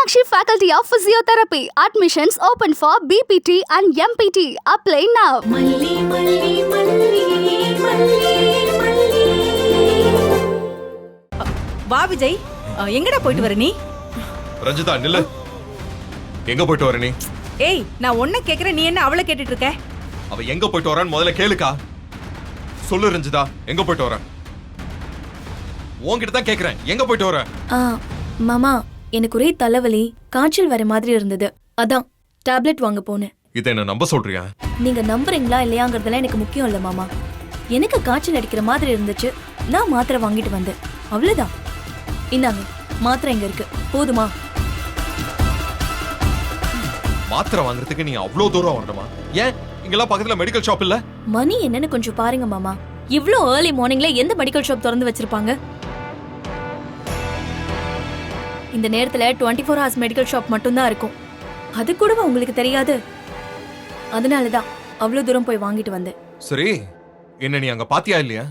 Meenakshi Faculty of Physiotherapy. Admissions open for BPT and MPT. Apply now. மல்லி மல்லி மல்லி மல்லி மல்லி. வா விஜய், எங்கடா போயிட்டு வர நீ? ரஞ்சிதா நில்லு. எங்க போயிட்டு வர நீ? ஏய், நான் ஒன்ன கேக்குறேன், நீ என்ன அவளை கேட்டுட்டு இருக்க? அவ எங்க போயிட்டு வரான்னு முதல்ல கேளுக்கா. சொல்லு ரஞ்சிதா, எங்க போயிட்டு வர? உன்கிட்ட தான் கேக்குறேன், எங்க போயிட்டு வர? மாமா, எனக்கு ஒரே தலைவலி, காய்ச்சல் வர மாதிரி இருந்தது. அதான் டேப்லெட் வாங்க போனேன். இதை என்ன நம்ப சொல்றியா? நீங்க நம்புறீங்களா இல்லையாங்கிறதெல்லாம் எனக்கு முக்கியம் இல்ல மாமா. எனக்கு காய்ச்சல் அடிக்கிற மாதிரி இருந்துச்சு, நான் மாத்திரை வாங்கிட்டு வந்தேன். அவ்வளவுதான். இந்தாங்க, மாத்திரை எங்க இருக்கு, போதுமா? மாத்திரை வாங்குறதுக்கு நீ அவ்வளவு தூரம் வரணுமா? ஏன் இங்கெல்லாம் பக்கத்துல மெடிக்கல் ஷாப் இல்ல? மணி என்னன்னு கொஞ்சம் பாருங்க மாமா. இவ்ளோ ஏர்லி மார்னிங்ல எந்த மெடிக்கல் ஷாப் திறந்து வச்சிருப்பாங்க? இந்த நேரத்துல 24 hours மெடிக்கல் ஷாப் மட்டும்தான் இருக்கும். அது கூடவா உங்களுக்கு தெரியாது? அதனாலதான் அவ்வளவு தூரம் போய் வாங்கிட்டு வந்தேன். சரி, என்ன நீ அங்க பாத்தியா இல்லையா?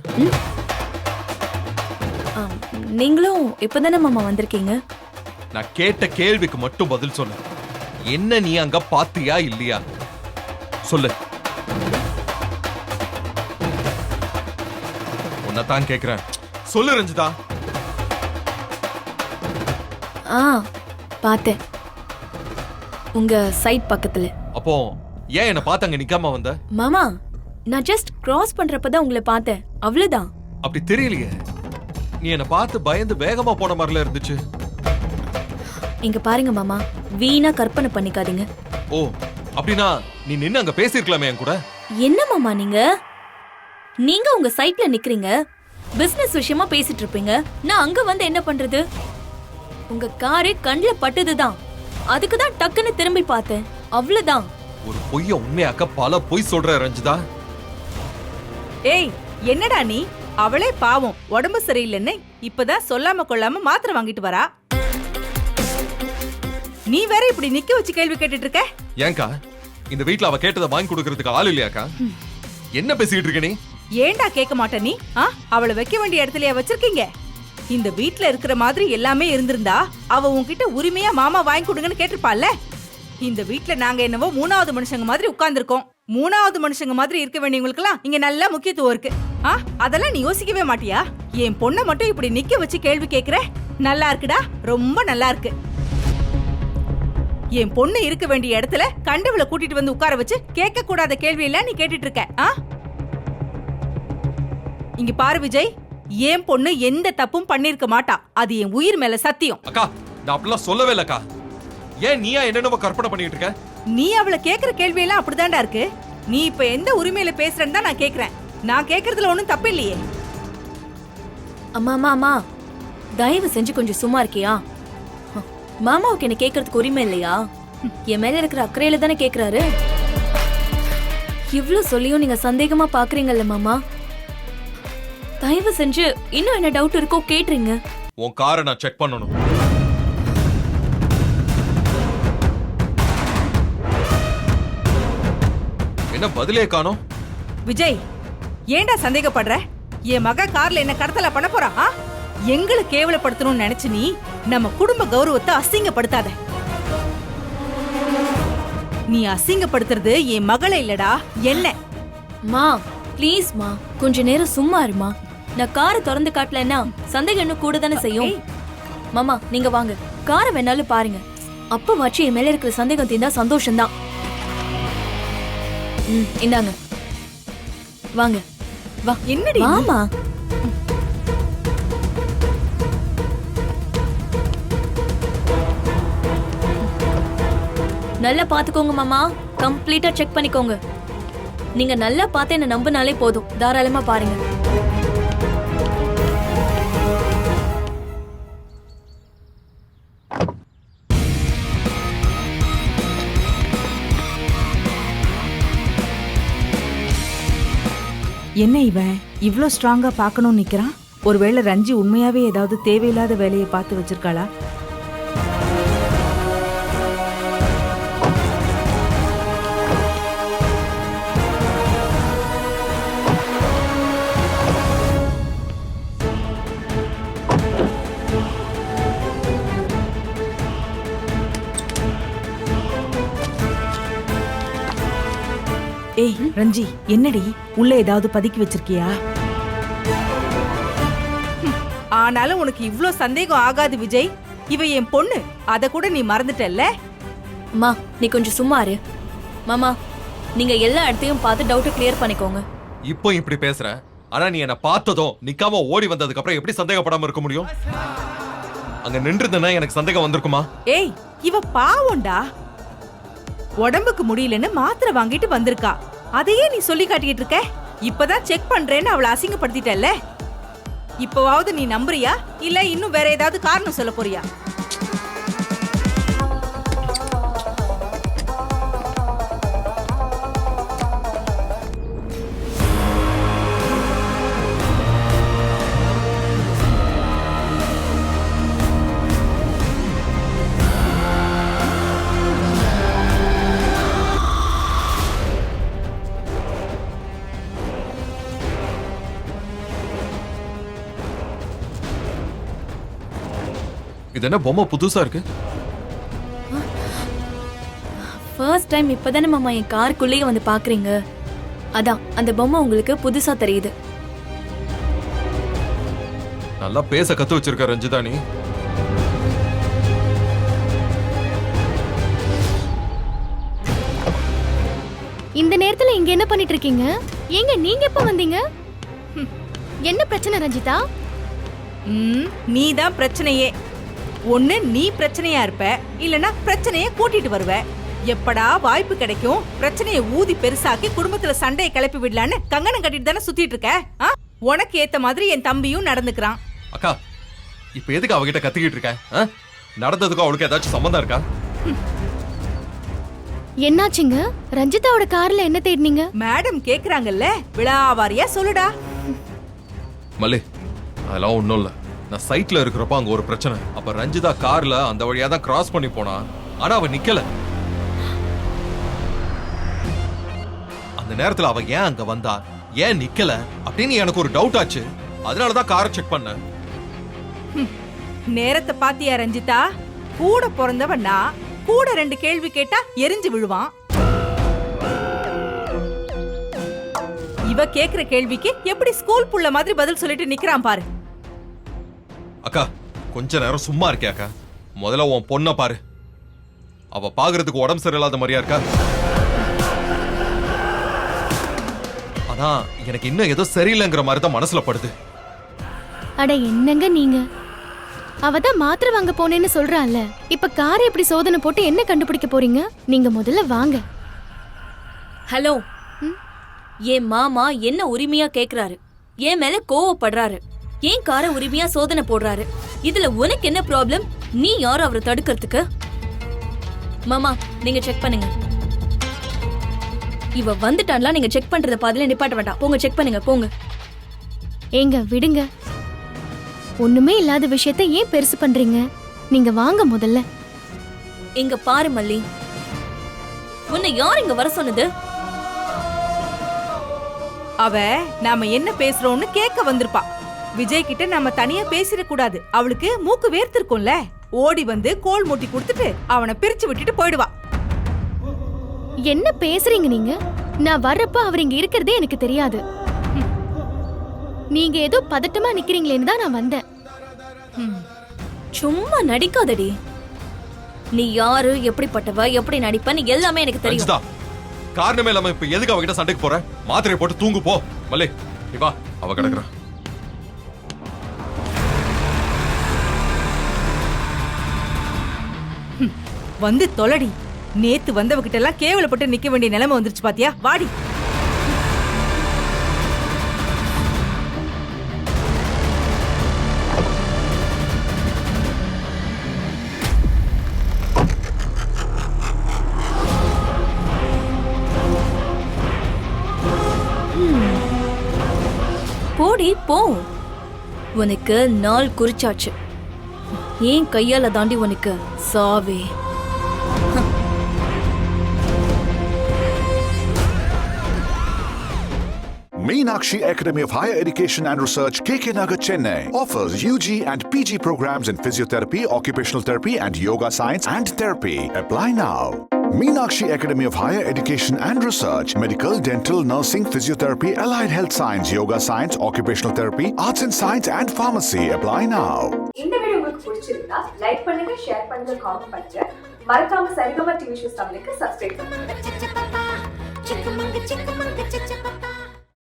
நீங்களும் இப்பதானே மாமா வந்திருக்கீங்க. நான் கேட்ட கேள்விக்கு மட்டும் பதில் சொல்லு. என்ன நீ அங்க பாத்தியா இல்லையா? சொல்லு. உன்னதான் கேக்குறேன், சொல்லு ரஞ்சிதா. பார்த்தேன், உங்க சைட் பக்கத்துல. அப்போ ஏன் என்ன பார்த்து அங்க நிக்காம வந்த? மாமா, நான் ஜஸ்ட் கிராஸ் பண்றப்பதான் உங்களை பார்த்தேன், அவ்வளவுதான். அப்படி தெரியலையே. நீ என்ன பார்த்து பயந்து வேகமா போன மாதிரில இருந்துச்சு. இங்க பாருங்க மாமா, வீணா கற்பனை பண்ணிக்காதீங்க. ஓ, அப்படின்னா நீ நின்னு அங்க பேசிருக்கலாமே என் கூட. என்ன மாமா நீங்க உங்க சைட்ல நிக்கிறீங்க, பிசினஸ் விஷயமா பேசிட்டு இருப்பீங்க. நான் அங்க வந்து என்ன பண்றது? உங்க காரு கண்ணுல பட்டதுதான், அதுக்குதான் டக்குன்னு திரும்பி பார்த்தேன், அவ்வளவுதான். ஒரு பொய்ய உண்மையாக்க பல பொய் சொல்ற ரஞ்சிதா. ஏய், என்னடா நீ? அவளே பாவம், உடம்பு சரியில்லைன்னு இப்பதான் சொல்லாம கொள்ளாம மாத்திரை வாங்கிட்டு வரா. நீ வேற இப்படி நிக்க வச்சு கேள்வி கேட்டுட்டு இருக்க? ஏன்கா, இந்த வீட்ல அவ கேட்டதை வாங்கி கொடுக்கறதுக்கு ஆள் இல்லையாக்கா? என்ன பேசிட்டு இருக்க நீ? ஏன்டா கேட்க மாட்ட நீ? அவளை வைக்க வேண்டிய இடத்துலயா வச்சிருக்கீங்க? இந்த வீட்ல இருக்கிற மாதிரி எல்லாமே இருந்திருந்தா அவ உன்கிட்ட உரிமையா மாமா வாங்கி கொடுங்கன்னு கேட்டிருப்பாள்ல. இந்த வீட்ல நாங்க என்னவோ மூணாவது மனுஷங்க மாதிரி உட்கார்ந்துருக்கோம். மூணாவது மனுஷங்க மாதிரி இருக்க வேண்டியவங்களுக்கெல்லாம் இங்க நல்ல முக்கியத்துவம் இருக்கு. அதெல்லாம் நீ யோசிக்கவே மாட்டியா? என் பொண்ணை மட்டும் இப்படி நிக்க வச்சு கேள்வி கேக்குற? நல்லா இருக்குடா, ரொம்ப நல்லா இருக்கு. என் பொண்ணு இருக்க வேண்டிய இடத்துல கண்டவளை கூட்டிட்டு வந்து உட்கார வச்சு கேட்க கூடாத கேள்வி எல்லாம் நீ கேட்டுட்டு இருக்க. இங்க பாரு விஜய், என் பொண்ணு எந்த தப்பும் பண்ணிருக்க மாட்டா, அது என் உயிர் மேல சத்தியம். அக்கா, நான் அப்படிலாம் சொல்லவே இல்லக்கா. ஏன் நீயா என்னென்னமோ கற்பனை பண்ணிட்டு இருக்க? நீ அவளை கேக்குற கேள்வி எல்லாம் அப்படிதான்டா இருக்கு. நீ இப்ப எந்த உரிமையில பேசுறன்னு தான் நான் கேக்குறேன். நான் கேக்குறதுல ஒண்ணும் தப்பு இல்லையே. அம்மா அம்மா அம்மா, தயவு செஞ்சு கொஞ்சம் சும்மா இருக்கியா? மாமாவுக்கு என்ன கேக்குறதுக்கு உரிமை இல்லையா? என் மேல இருக்கிற அக்கறையில தானே கேக்குறாரு. இவ்ளோ சொல்லியும் நீங்க சந்தேகமா பாக்குறீங்கல்ல மாமா. தயவு செஞ்சு இன்னும் என்ன டவுட் இருக்கோ கேட்டுறீங்க. உன் காரை நான் செக் பண்ணணும். என்ன பதிலே காணோம்? விஜய், ஏன்டா சந்தேகப்படுற? என் மக கார்ல என்ன கடத்தல பண்ண போறா? எங்களை கேவலப்படுத்தணும்னு நினைச்சு நீ நம்ம குடும்ப கௌரவத்தை அசிங்கப்படுத்தாத. நீ அசிங்கப்படுத்துறது என் மகளை இல்லடா, என்ன. மா ப்ளீஸ் மா, கொஞ்ச நேரம் சும்மா இருமா. நான் காரை திறந்து காட்டலன்னா சந்தேகம் இன்னும் கூட தானே செய்யும். மாமா நீங்க வாங்க, காரை வேணாலும் பாருங்க. அப்ப வச்சு என் மேல இருக்கிற சந்தேகம் தீர்ந்தா சந்தோஷம்தான். இந்தாங்க, வாங்க வா. என்னடி மாமா? நல்லா பாத்துக்கோங்க மாமா, கம்ப்ளீட்டா செக் பண்ணிக்கோங்க. நீங்க நல்லா பார்த்து என்ன நம்பினாலே போதும், தாராளமா பாருங்க. என்ன இவன் இவ்ளோ ஸ்ட்ராங்கா பார்க்கணும்னு நிக்கிறான்? ஒருவேளை ரஞ்சி உண்மையாவே ஏதாவது தேவையில்லாத வேலையை பார்த்து வச்சிருக்காளா? ஏய் ரஞ்சி, என்னடி உள்ள ஏதாவது பதுக்கி வச்சிருக்கியா? ஆனாலும் உனக்கு இவ்ளோ சந்தேகம் ஆகாது விஜய். இவ என் பொண்ணு, அத கூட நீ மறந்துட்டல்ல? அம்மா நீ கொஞ்சம் சும்மா இரு. மாமா நீங்க எல்லா இடத்தையும் பார்த்து டவுட்டை கிளியர் பண்ணிக்கோங்க. இப்போ இப்படி பேசுற, ஆனா நீ என்ன பார்த்ததும் நிக்காம ஓடி வந்ததுக்கு அப்புறம் எப்படி சந்தேகப்படாம இருக்க முடியும்? அங்க நின்றுதுன்னா எனக்கு சந்தேகம் வந்திருக்குமா? ஏய், இவ பாவம்டா. உடம்புக்கு முடியலன்னு மாத்திரை வாங்கிட்டு வந்திருக்கா. அதையே நீ சொல்லி காட்டிட்டு இருக்க. இப்பதான் செக் பண்றேன்னு அவளை அசிங்கப்படுத்திட்டல்ல. இப்பவாவது நீ நம்புறியா இல்ல இன்னும் வேற ஏதாவது காரணம் சொல்ல போறியா? இது என்ன பொம்மை புதுசா இருக்கு? ஃபர்ஸ்ட் டைம் இப்பதானே மாமா என் காருக்குள்ளேயே வந்து பாக்குறீங்க. அதான் அந்த பொம்மை உங்களுக்கு புதுசா தெரியுது. நல்லா பேச கத்து வச்சிருக்க ரஞ்சிதா நீ. இந்த நேரத்துல இங்க என்ன பண்ணிட்டு இருக்கீங்க? ஏங்க நீங்க எப்ப வந்தீங்க? என்ன பிரச்சனை ரஞ்சிதா? நீ தான் பிரச்சனையே. ஒண்ணு நீ பிரச்சனையா இருப்ப, இல்லனா பிரச்சனையை கூட்டிட்டு வருவ. எப்படா வாய்ப்பு கிடைக்கும் பிரச்சனையை ஊதி பெருசாக்கி குடும்பத்துல சண்டையை கிளப்பி விடலான்னு கங்கணம் கட்டிட்டு தானே சுத்திட்டு இருக்க? உனக்கு ஏத்த மாதிரி என் தம்பியும் நடந்துக்கிறான். அக்கா, இப்ப எதுக்கு அவகிட்ட கத்திக்கிட்டு இருக்க? நடந்ததுக்கும் அவளுக்கு ஏதாச்சும் சம்பந்தம் இருக்கா? என்னாச்சுங்க? ரஞ்சிதாவோட கார்ல என்ன தேடினீங்க? மேடம் கேக்குறாங்கல்ல, விழாவாரியா சொல்லுடா. மல்லி, அதெல்லாம் ஒண்ணும் இல்ல. நான் சைட்ல இருக்கிறப்ப அங்க ஒரு பிரச்சனை. அப்ப ரஞ்சிதா கார்ல அந்த வழியா தான் கிராஸ் பண்ணி போனா. ஆனா அவ நிக்கல. அந்த நேரத்துல அவ ஏன் அங்க வந்தா, ஏன் நிக்கல அப்படின்னு எனக்கு ஒரு டவுட் ஆச்சு. அதனாலதான் காரை செக் பண்ணேன். நேரத்தை பாத்தியா ரஞ்சிதா? கூட பிறந்தவன்னா கூட 2 கேள்வி கேட்டா எரிஞ்சு விழுவான். இவ கேக்குற கேள்விக்கு எப்படி ஸ்கூல் புள்ள மாதிரி பதில் சொல்லிட்டு நிக்கிறான் பாரு. அக்கா, கொஞ்ச நேரம் சும்மா இருக்கே அக்கா. முதல்ல உன் பொண்ணை பாரு. அவ பாக்குறதுக்கு உடம்பு சரியில்லாத மாதிரியா இருக்கா? ஆனா எனக்கு இன்னும் ஏதோ சரியில்லைங்கிற மாதிரி தான் மனசுல படுது. அட என்னங்க நீங்க? அவதான் மாத்திரை வாங்க போனேன்னு சொல்றான்ல. இப்ப காரை எப்படி சோதனை போட்டு என்ன கண்டுபிடிக்க போறீங்க? நீங்க முதல்ல வாங்க. ஹலோ, என் மாமா என்ன உரிமையா கேக்குறாரு, என் மேல கோவப்படுறாரு, ஏன் காரை உரிமையா சோதனை போடுறாரு. இதுல உனக்கு என்ன ப்ராப்ளம்? நீ யாரும் அவரை தடுக்கிறதுக்கு? மாமா நீங்க செக் பண்ணுங்க. இவ வந்துட்டான்ல, நீங்க செக் பண்றத பாதில நிப்பாட்ட வேண்டாம். போங்க செக் பண்ணுங்க போங்க. ஏங்க விடுங்க. ஒண்ணுமே இல்லாத விஷயத்த ஏன் பெருசு பண்றீங்க? நீங்க வாங்க முதல்ல. இங்க பாரு மல்லி, உன்னை யார் இங்க வர சொன்னது? அவ நாம என்ன பேசுறோம்னு கேட்க வந்திருப்பா. விஜய் கிட்ட நம்ம தனியா பேசிட கூடாது. அவளுக்கு மூக்கு வேர்த்திருக்கும்ல. ஓடி வந்து கோல் மூட்டி கொடுத்துட்டு அவனை பிரிச்சு விட்டுட்டு போயிடுவா. என்ன பேசுறீங்க நீங்க? நான் வர்றப்ப அவர் இங்க இருக்கிறதே எனக்கு தெரியாது. நீங்க ஏதோ பதட்டமா நிக்கிறீங்களேன்னு தான் நான் வந்தேன். சும்மா நடிக்காதடி. நீ யாரு, எப்படிப்பட்டவ, எப்படி நடிப்பன்னு எல்லாமே எனக்கு தெரியும். ரஞ்சிதா, காரணமே இல்லாம இப்ப எதுக்கு அவகிட்ட சண்டைக்கு போற? மாத்திரை போட்டு தூங்கு போ. மல்லி நீ வா, அவ கிடக்குறா. வந்து தொலடி. நேத்து வந்தவகிட்ட எல்லாம் கேவலப்பட்டு நிக்க வேண்டிய நிலைமை வந்துருச்சு பாத்தியா? வாடி. போடி போ. உனக்கு நாள் குறிச்சாச்சு. ஏன் கையால தாண்டி உனக்கு சாவே. Meenakshi Academy of Higher Education and Research, KK Nagar, Chennai offers UG and PG programs in physiotherapy, occupational therapy and yoga science and therapy. Apply now. Meenakshi Academy of Higher Education and Research, Medical, Dental, Nursing, Physiotherapy, Allied Health Science, Yoga Science, Occupational Therapy, Arts and Science and Pharmacy. Apply now. இந்த video உங்களுக்கு பிடிச்சிருந்தா like பண்ணுங்க, share பண்ணுங்க, comment பண்ணுங்க. மறக்காம Saregama TV shows தமிழுக்கு subscribe பண்ணுங்க.